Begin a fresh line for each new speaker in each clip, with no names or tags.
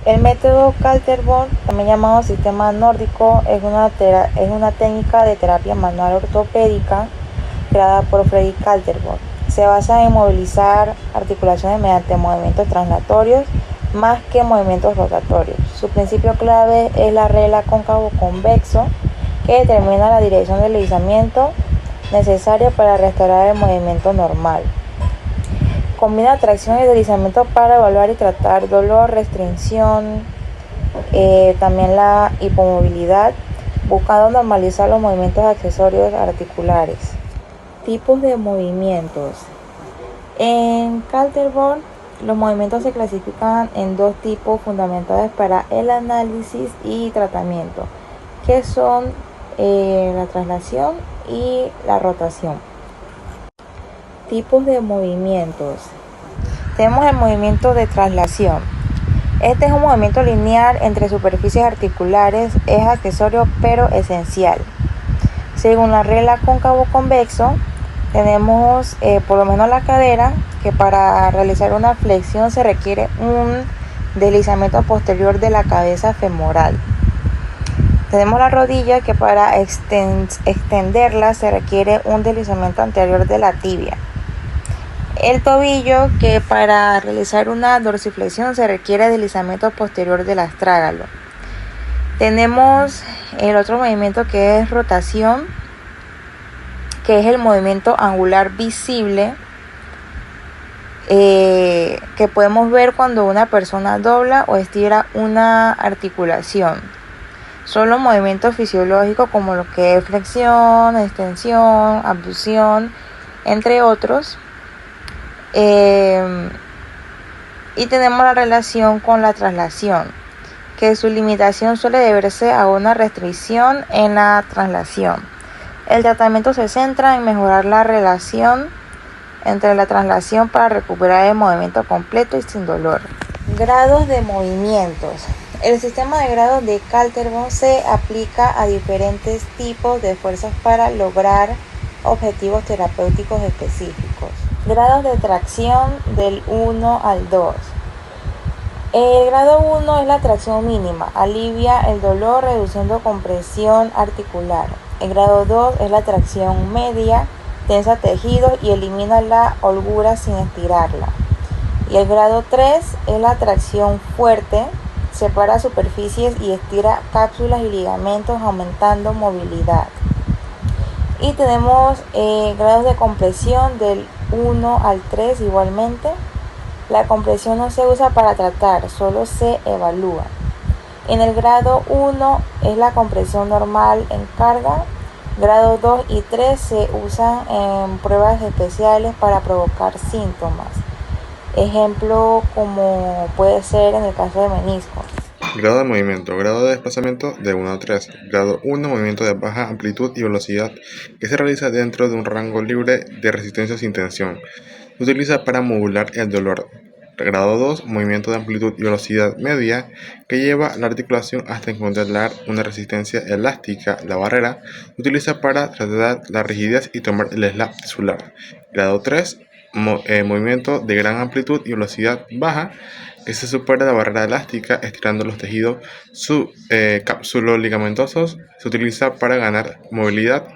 El método Kaltenborn, también llamado sistema nórdico, es una técnica de terapia manual ortopédica creada por Fredrik Kaltenborn. Se basa en movilizar articulaciones mediante movimientos translatorios más que movimientos rotatorios. Su principio clave es la regla cóncavo-convexo, que determina la dirección del deslizamiento necesaria para restaurar el movimiento normal. Combina tracción y deslizamiento para evaluar y tratar dolor, restricción, también la hipomovilidad, buscando normalizar los movimientos accesorios articulares. Tipos de movimientos. En Kaltenborn, los movimientos se clasifican en dos tipos fundamentales para el análisis y tratamiento, que son la traslación y la rotación. Tipos de movimientos. Tenemos el movimiento de traslación. Este es un movimiento lineal entre superficies articulares, es accesorio pero esencial. Según la regla cóncavo-convexo, tenemos por lo menos la cadera, que para realizar una flexión se requiere un deslizamiento posterior de la cabeza femoral. Tenemos la rodilla, que para extenderla se requiere un deslizamiento anterior de la tibia. El tobillo, que para realizar una dorsiflexión se requiere deslizamiento posterior del astrágalo. Tenemos el otro movimiento, que es rotación, que es el movimiento angular visible, que podemos ver cuando una persona dobla o estira una articulación. Son los movimientos fisiológicos como lo que es flexión, extensión, abducción, entre otros. Y tenemos la relación con la traslación, que su limitación suele deberse a una restricción en la traslación. El tratamiento se centra en mejorar la relación entre la traslación para recuperar el movimiento completo y sin dolor. Grados de movimientos. El sistema de grados de Kaltenborn se aplica a diferentes tipos de fuerzas para lograr objetivos terapéuticos específicos. Grados de tracción del 1 al 2. El grado 1 es la tracción mínima, alivia el dolor reduciendo compresión articular. El grado 2 es la tracción media, tensa tejidos y elimina la holgura sin estirarla. Y el grado 3 es la tracción fuerte, separa superficies y estira cápsulas y ligamentos aumentando movilidad. Y tenemos grados de compresión del 1 al 3 igualmente. La compresión no se usa para tratar, solo se evalúa. En el grado 1 es la compresión normal en carga. Grado 2 y 3 se usan en pruebas especiales para provocar síntomas. Ejemplo como puede ser en el caso de menisco.
Grado de movimiento. Grado de desplazamiento de 1 a 3. Grado 1, movimiento de baja amplitud y velocidad que se realiza dentro de un rango libre de resistencia sin tensión. Se utiliza para modular el dolor. Grado 2, movimiento de amplitud y velocidad media que lleva la articulación hasta encontrar una resistencia elástica, la barrera. Se utiliza para tratar la rigidez y tomar el slap tisular. Grado 3, movimiento de gran amplitud y velocidad baja que se supera la barrera elástica estirando los tejidos capsuloligamentosos. Se utiliza para ganar movilidad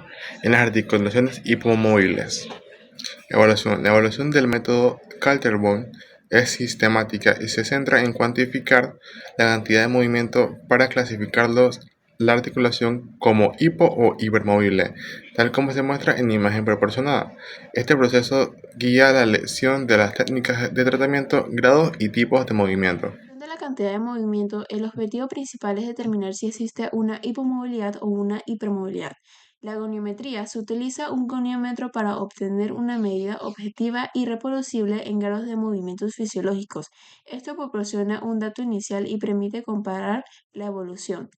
en las articulaciones hipomóviles. Evaluación. La evaluación del método Kaltenborn es sistemática y se centra en cuantificar la cantidad de movimiento para clasificarlos la articulación como hipo o hipermovible, tal como se muestra en la imagen proporcionada. Este proceso guía la elección de las técnicas de tratamiento, grados y tipos de movimiento.
De la cantidad de movimiento, el objetivo principal es determinar si existe una hipomovilidad o una hipermovilidad. La goniometría se utiliza un goniómetro para obtener una medida objetiva y reproducible en grados de movimientos fisiológicos. Esto proporciona un dato inicial y permite comparar la evolución.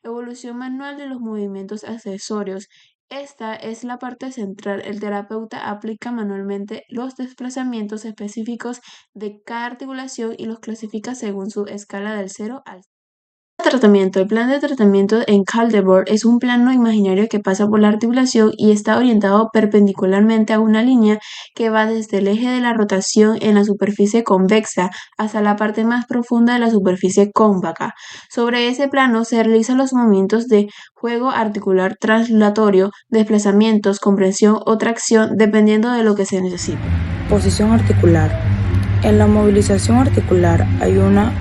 Evolución manual de los movimientos accesorios. Esta es la parte central. El terapeuta aplica manualmente los desplazamientos específicos de cada articulación y los clasifica según su escala del 0 al Tratamiento. El plan de tratamiento en Caldebord es un plano imaginario que pasa por la articulación y está orientado perpendicularmente a una línea que va desde el eje de la rotación en la superficie convexa hasta la parte más profunda de la superficie cóncava. Sobre ese plano se realizan los movimientos de juego articular translatorio, desplazamientos, compresión o tracción, dependiendo de lo que se necesite.
Posición articular. En la movilización articular hay una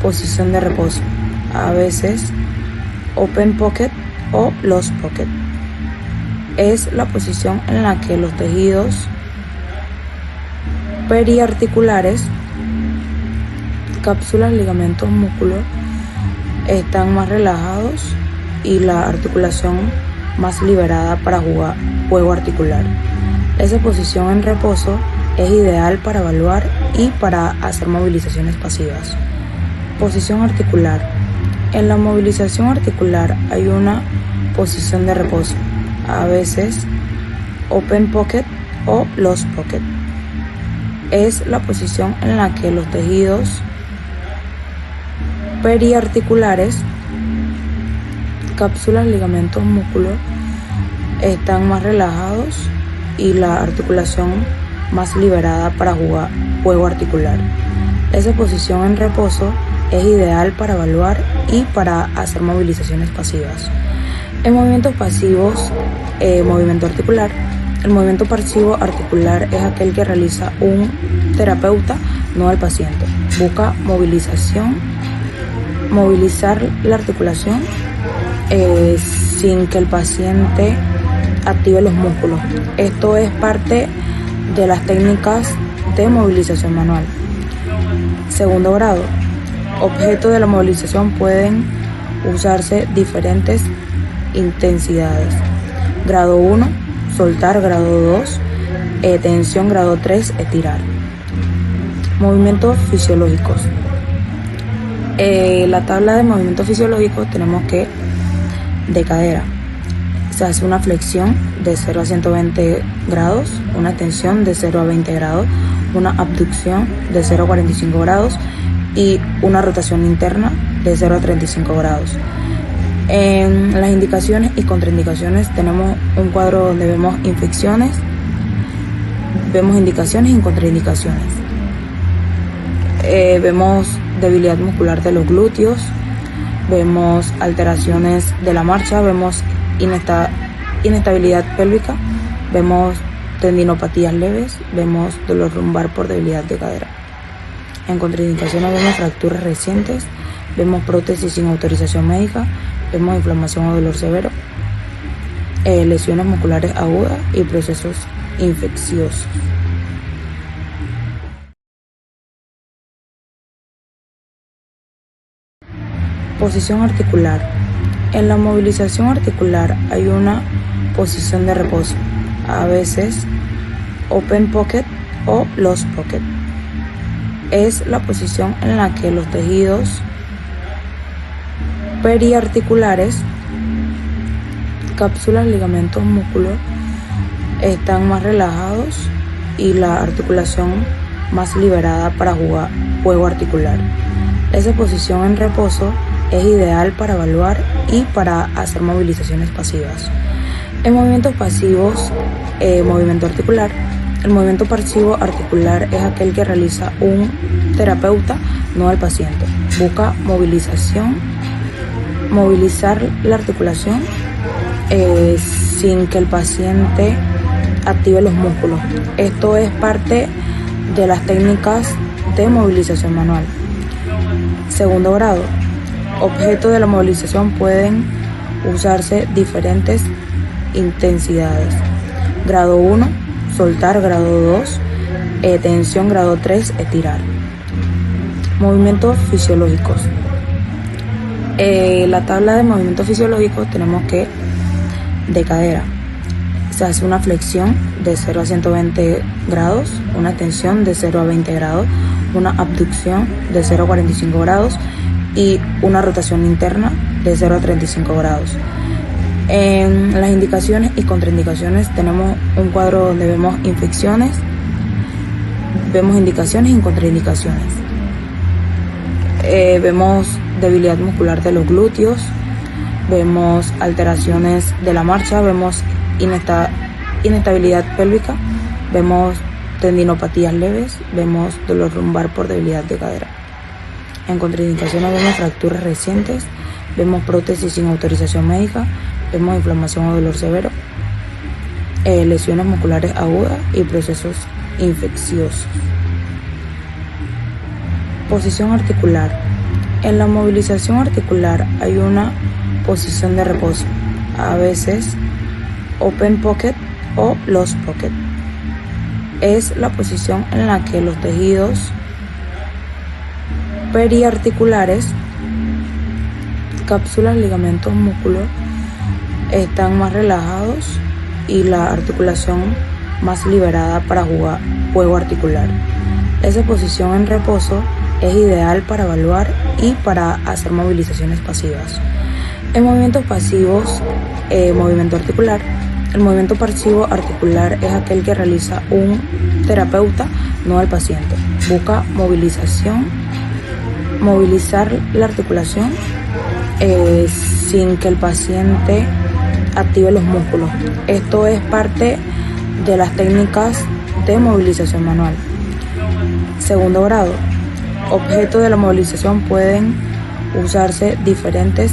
posición de reposo, a veces open pocket o closed pocket. Es la posición en la que los tejidos periarticulares, cápsulas, ligamentos, músculos están más relajados y la articulación más liberada para juego articular. Esa posición en reposo es ideal para evaluar y para hacer movilizaciones pasivas. Posición articular. En la movilización articular hay una posición de reposo, a veces open pocket o closed pocket. Es la posición en la que los tejidos periarticulares, cápsulas, ligamentos, músculos están más relajados y la articulación más liberada para juego articular. Esa posición en reposo es ideal para evaluar y para hacer movilizaciones pasivas. En movimientos pasivos, movimiento articular. El movimiento pasivo articular es aquel que realiza un terapeuta, no el paciente. Busca movilizar la articulación sin que el paciente active los músculos. Esto es parte de las técnicas de movilización manual. Segundo grado. Objeto de la movilización pueden usarse diferentes intensidades. Grado 1, soltar. Grado 2, tensión. Grado 3, estirar. Movimientos fisiológicos. La tabla de movimientos fisiológicos tenemos que de cadera. Se hace una flexión de 0 a 120 grados, una extensión de 0 a 20 grados, una abducción de 0 a 45 grados y una rotación interna de 0 a 35 grados. En las indicaciones y contraindicaciones tenemos un cuadro donde vemos infecciones, vemos indicaciones y contraindicaciones. Vemos debilidad muscular de los glúteos, vemos alteraciones de la marcha, vemos inestabilidad pélvica, vemos tendinopatías leves, vemos dolor lumbar por debilidad de cadera. En contraindicaciones vemos fracturas recientes, vemos prótesis sin autorización médica, vemos inflamación o dolor severo, lesiones musculares agudas y procesos infecciosos. Posición articular. En la movilización articular hay una posición de reposo, a veces open pocket o closed pocket. Es la posición en la que los tejidos periarticulares, cápsulas, ligamentos, músculos están más relajados y la articulación más liberada para juego articular. Esa posición en reposo es ideal para evaluar y para hacer movilizaciones pasivas. En movimientos pasivos, movimiento articular. El movimiento pasivo articular es aquel que realiza un terapeuta, no el paciente. Busca movilizar la articulación sin que el paciente active los músculos. Esto es parte de las técnicas de movilización manual. Segundo grado. Objeto de la movilización pueden usarse diferentes intensidades. Grado 1, soltar. Grado 2, tensión. Grado 3, estirar. Movimientos fisiológicos. La tabla de movimientos fisiológicos tenemos que de cadera. Se hace una flexión de 0 a 120 grados, una extensión de 0 a 20 grados, una abducción de 0 a 45 grados y una rotación interna de 0 a 35 grados. En las indicaciones y contraindicaciones tenemos un cuadro donde vemos infecciones, vemos indicaciones y contraindicaciones. Vemos debilidad muscular de los glúteos, vemos alteraciones de la marcha, vemos inestabilidad pélvica, vemos tendinopatías leves, vemos dolor lumbar por debilidad de cadera. En contraindicaciones vemos fracturas recientes, vemos prótesis sin autorización médica, vemos inflamación o dolor severo, lesiones musculares agudas y procesos infecciosos. Posición articular. En la movilización articular hay una posición de reposo, a veces open pocket o closed pocket. Es la posición en la que los tejidos periarticulares, cápsulas, ligamentos, músculos están más relajados y la articulación más liberada para juego articular. Esa posición en reposo es ideal para evaluar y para hacer movilizaciones pasivas. En movimientos pasivos, movimiento articular. El movimiento pasivo articular es aquel que realiza un terapeuta, no el paciente. Busca movilizar la articulación sin que el paciente active los músculos. Esto es parte de las técnicas de movilización manual. Segundo grado. Objeto de la movilización pueden usarse diferentes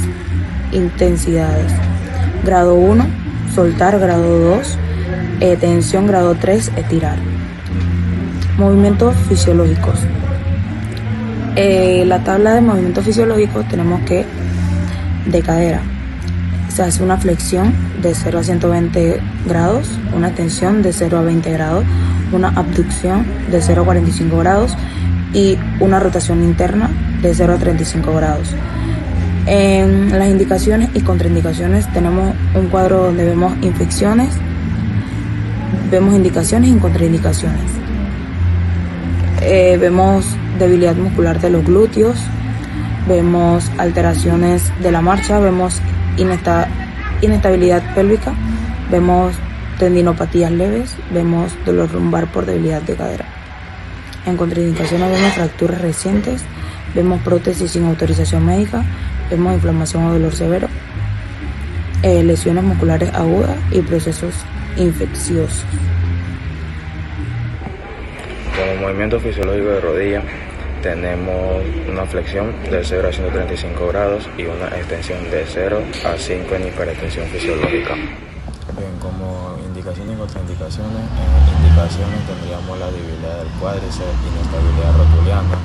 intensidades. Grado 1, soltar. Grado 2, tensión. Grado 3, estirar. Movimientos fisiológicos. La tabla de movimientos fisiológicos tenemos que de cadera. Se hace una flexión de 0 a 120 grados, una extensión de 0 a 20 grados, una abducción de 0 a 45 grados y una rotación interna de 0 a 35 grados. En las indicaciones y contraindicaciones tenemos un cuadro donde vemos infecciones, vemos indicaciones y contraindicaciones. Vemos debilidad muscular de los glúteos, vemos alteraciones de la marcha, vemos inestabilidad pélvica, vemos tendinopatías leves, vemos dolor lumbar por debilidad de cadera. En contraindicaciones vemos fracturas recientes, vemos prótesis sin autorización médica, vemos inflamación o dolor severo, lesiones musculares agudas y procesos infecciosos.
Como movimiento fisiológico de rodilla tenemos una flexión de 0 a 135 grados y una extensión de 0 a 5 en hiperextensión fisiológica.
Bien, como indicaciones y contraindicaciones, en indicaciones tendríamos la debilidad del cuádriceps, inestabilidad rotuliana,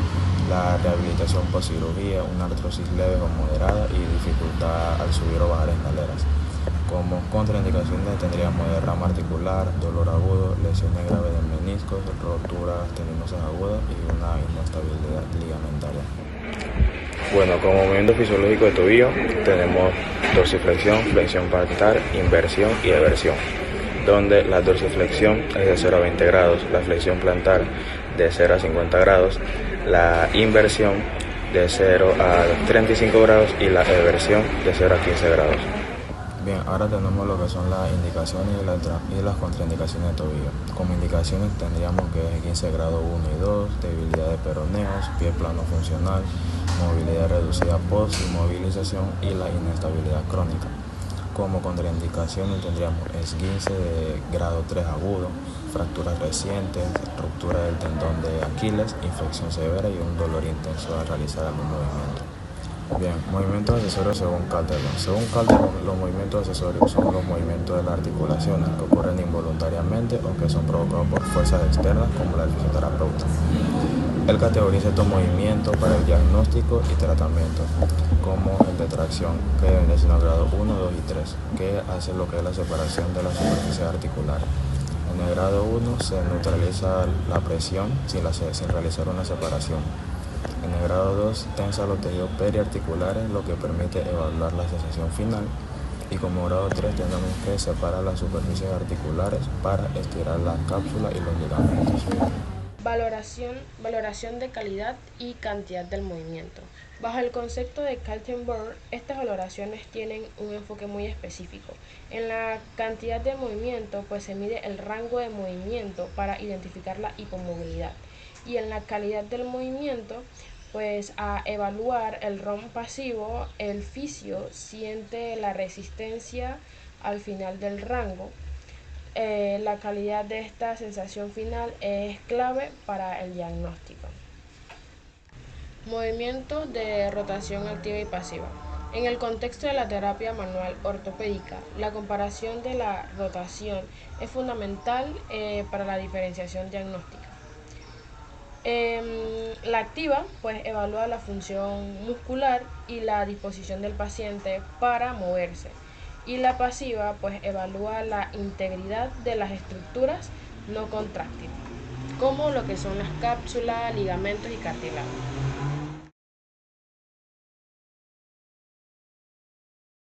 la rehabilitación post cirugía, una artrosis leve o moderada y dificultad al subir o bajar escaleras. Como contraindicaciones tendríamos derrame articular, dolor agudo, lesiones graves de meniscos, roturas tendinosas agudas y una inestabilidad ligamentaria.
Bueno, como movimiento fisiológico de tobillo tenemos dorsiflexión, flexión plantar, inversión y eversión, donde la dorsiflexión es de 0 a 20 grados, la flexión plantar de 0 a 50 grados, la inversión de 0 a 35 grados y la eversión de 0 a 15 grados.
Bien, ahora tenemos lo que son las indicaciones y las contraindicaciones de tobillo. Como indicaciones tendríamos que es 15 grado 1 y 2, debilidad de peroneos, pie plano funcional, movilidad reducida post inmovilización y la inestabilidad crónica. Como contraindicaciones tendríamos esguince de grado 3 agudo, fracturas recientes, ruptura del tendón de Aquiles, infección severa y un dolor intenso al realizar algún movimiento. Bien, movimientos accesorios según Calderon. Según Calderon, los movimientos accesorios son los movimientos de las articulaciones que ocurren involuntariamente o que son provocados por fuerzas externas como la del fisioterapeuta. Él categoriza estos movimientos para el diagnóstico y tratamiento, como el de tracción, que viene siendo grado 1, 2 y 3, que hace lo que es la separación de las superficies articulares. En el grado 1 se neutraliza la presión sin realizar una separación. En el grado 2 tensa los tejidos periarticulares, lo que permite evaluar la sensación final. Y como grado 3 tenemos que separar las superficies articulares para estirar la cápsula y los ligamentos.
Valoración de calidad y cantidad del movimiento. Bajo el concepto de Kaltenborn, estas valoraciones tienen un enfoque muy específico. En la cantidad de movimiento, pues se mide el rango de movimiento para identificar la hipomovilidad. Y en la calidad del movimiento, pues a evaluar el ROM pasivo, el fisio siente la resistencia al final del rango. La calidad de esta sensación final es clave para el diagnóstico. Movimiento de rotación activa y pasiva. En el contexto de la terapia manual ortopédica, la comparación de la rotación es fundamental para la diferenciación diagnóstica. La activa pues evalúa la función muscular y la disposición del paciente para moverse, y la pasiva pues evalúa la integridad de las estructuras no contráctiles, como lo que son las cápsulas, ligamentos y cartílagos.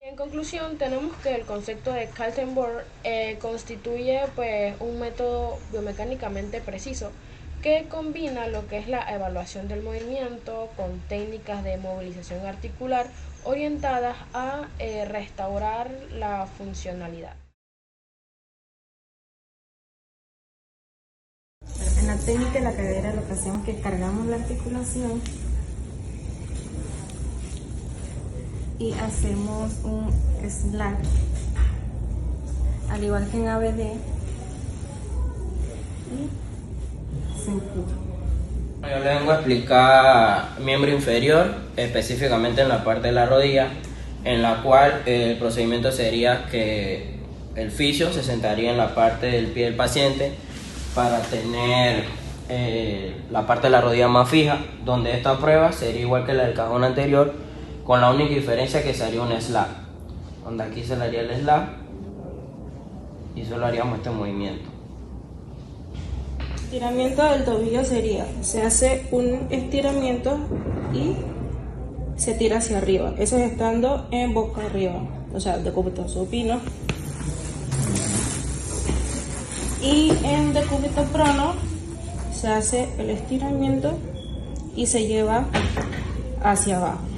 En conclusión, tenemos que el concepto de Kaltenborn constituye pues un método biomecánicamente preciso que combina lo que es la evaluación del movimiento con técnicas de movilización articular orientadas a restaurar la funcionalidad.
En la técnica de la cadera lo que hacemos es que cargamos la articulación y hacemos un slap, al igual que en ABD, y se empuja.
Yo le vengo a explicar miembro inferior, específicamente en la parte de la rodilla, en la cual el procedimiento sería que el fisio se sentaría en la parte del pie del paciente para tener la parte de la rodilla más fija, donde esta prueba sería igual que la del cajón anterior, con la única diferencia que sería un slap, donde aquí se le haría el slap y solo haríamos este movimiento.
Estiramiento del tobillo sería, se hace un estiramiento y se tira hacia arriba, eso es estando en boca arriba, o sea, decúbito supino. Y en decúbito prono se hace el estiramiento y se lleva hacia abajo.